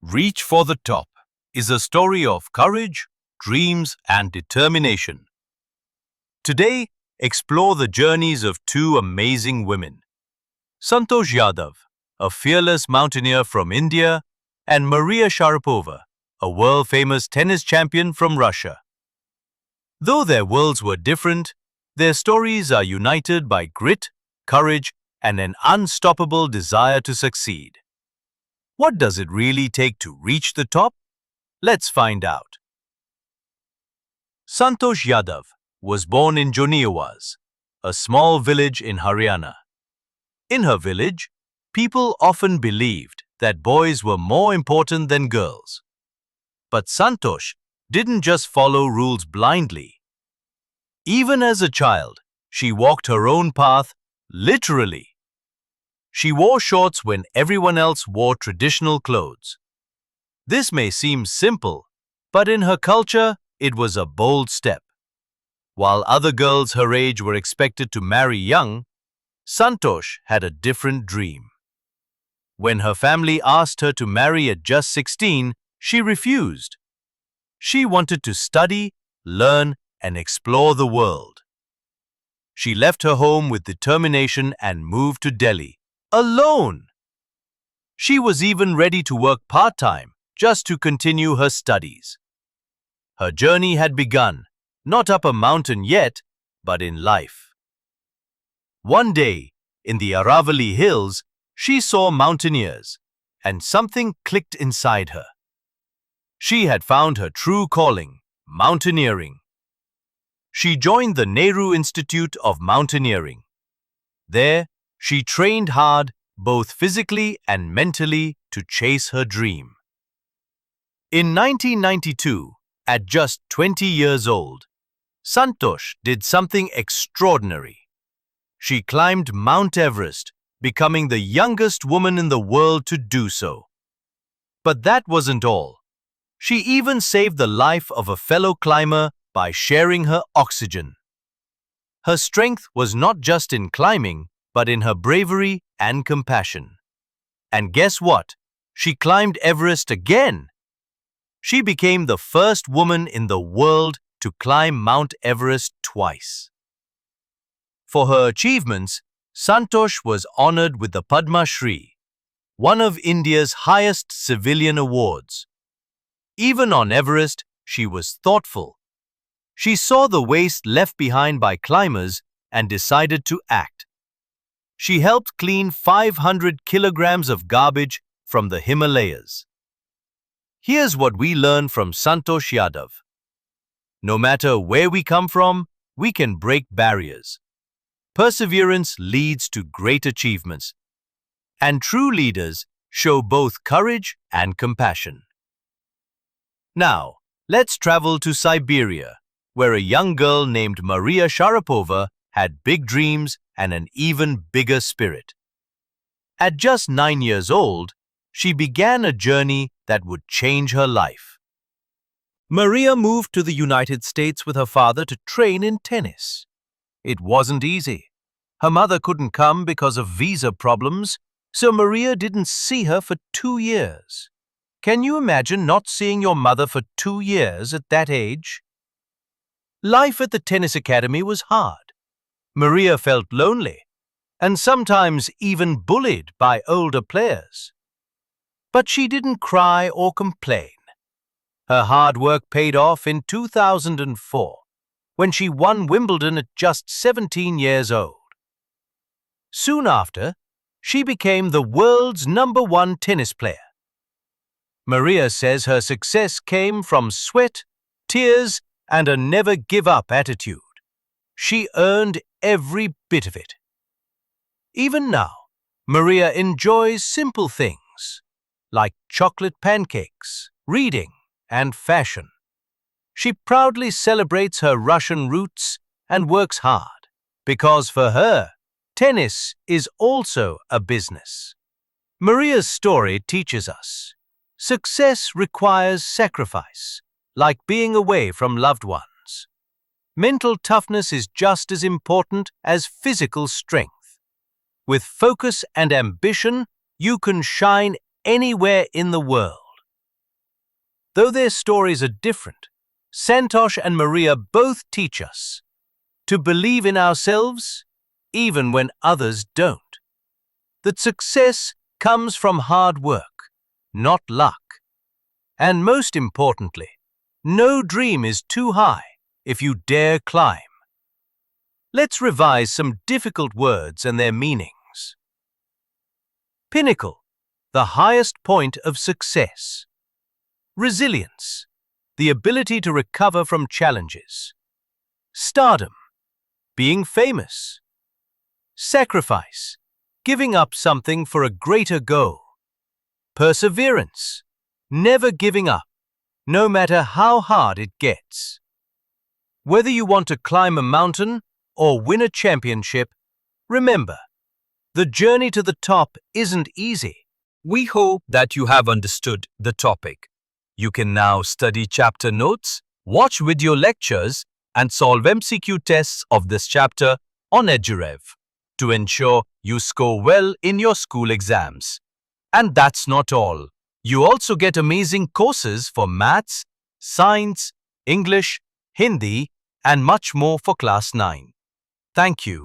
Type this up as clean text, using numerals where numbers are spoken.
Reach for the Top is a story of courage, dreams, and determination. Today, explore the journeys of two amazing women, Santosh Yadav, a fearless mountaineer from India, and Maria Sharapova, a world-famous tennis champion from Russia. Though their worlds were different, their stories are united by grit, courage, and an unstoppable desire to succeed. What does it really take to reach the top? Let's find out. Santosh Yadav was born in Joniawaz, a small village in Haryana. In her village, people often believed that boys were more important than girls. But Santosh didn't just follow rules blindly. Even as a child, she walked her own path, literally. She wore shorts when everyone else wore traditional clothes. This may seem simple, but in her culture, it was a bold step. While other girls her age were expected to marry young, Santosh had a different dream. When her family asked her to marry at just 16, she refused. She wanted to study, learn, and explore the world. She left her home with determination and moved to Delhi, alone. She was even ready to work part-time just to continue her studies. Her journey had begun, not up a mountain yet, but in life. One day, in the Aravalli Hills, she saw mountaineers, and something clicked inside her. She had found her true calling, mountaineering. She joined the Nehru Institute of Mountaineering. There, she trained hard, both physically and mentally, to chase her dream. In 1992, at just 20 years old, Santosh did something extraordinary. She climbed Mount Everest, becoming the youngest woman in the world to do so. But that wasn't all. She even saved the life of a fellow climber by sharing her oxygen. Her strength was not just in climbing, but in her bravery and compassion. And guess what? She climbed Everest again. She became the first woman in the world to climb Mount Everest twice. For her achievements, Santosh was honored with the Padma Shri, one of India's highest civilian awards. Even on Everest, she was thoughtful. She saw the waste left behind by climbers and decided to act. She helped clean 500 kilograms of garbage from the Himalayas. Here's what we learn from Santosh Yadav. No matter where we come from, we can break barriers. Perseverance leads to great achievements. And true leaders show both courage and compassion. Now, let's travel to Siberia, where a young girl named Maria Sharapova had big dreams and an even bigger spirit. At just 9 years old, she began a journey that would change her life. Maria moved to the United States with her father to train in tennis. It wasn't easy. Her mother couldn't come because of visa problems, so Maria didn't see her for 2 years. Can you imagine not seeing your mother for 2 years at that age? Life at the tennis academy was hard. Maria felt lonely, and sometimes even bullied by older players. But she didn't cry or complain. Her hard work paid off in 2004, when she won Wimbledon at just 17 years old. Soon after, she became the world's #1 tennis player. Maria says her success came from sweat, tears, and a never-give-up attitude. She earned every bit of it. Even now, Maria enjoys simple things, like chocolate pancakes, reading, and fashion. She proudly celebrates her Russian roots and works hard, because for her, tennis is also a business. Maria's story teaches us, success requires sacrifice, like being away from loved ones. Mental toughness is just as important as physical strength. With focus and ambition, you can shine anywhere in the world. Though their stories are different, Santosh and Maria both teach us to believe in ourselves even when others don't. That success comes from hard work, not luck. And most importantly, no dream is too high if you dare climb. Let's revise some difficult words and their meanings. Pinnacle, the highest point of success. Resilience, the ability to recover from challenges. Stardom, being famous. Sacrifice, giving up something for a greater goal. Perseverance, never giving up, no matter how hard it gets. Whether you want to climb a mountain or win a championship, remember, the journey to the top isn't easy. We hope that you have understood the topic. You can now study chapter notes, watch video lectures, and solve MCQ tests of this chapter on Edurev to ensure you score well in your school exams. And that's not all. You also get amazing courses for maths, science, English, Hindi, and much more for class 9. Thank you.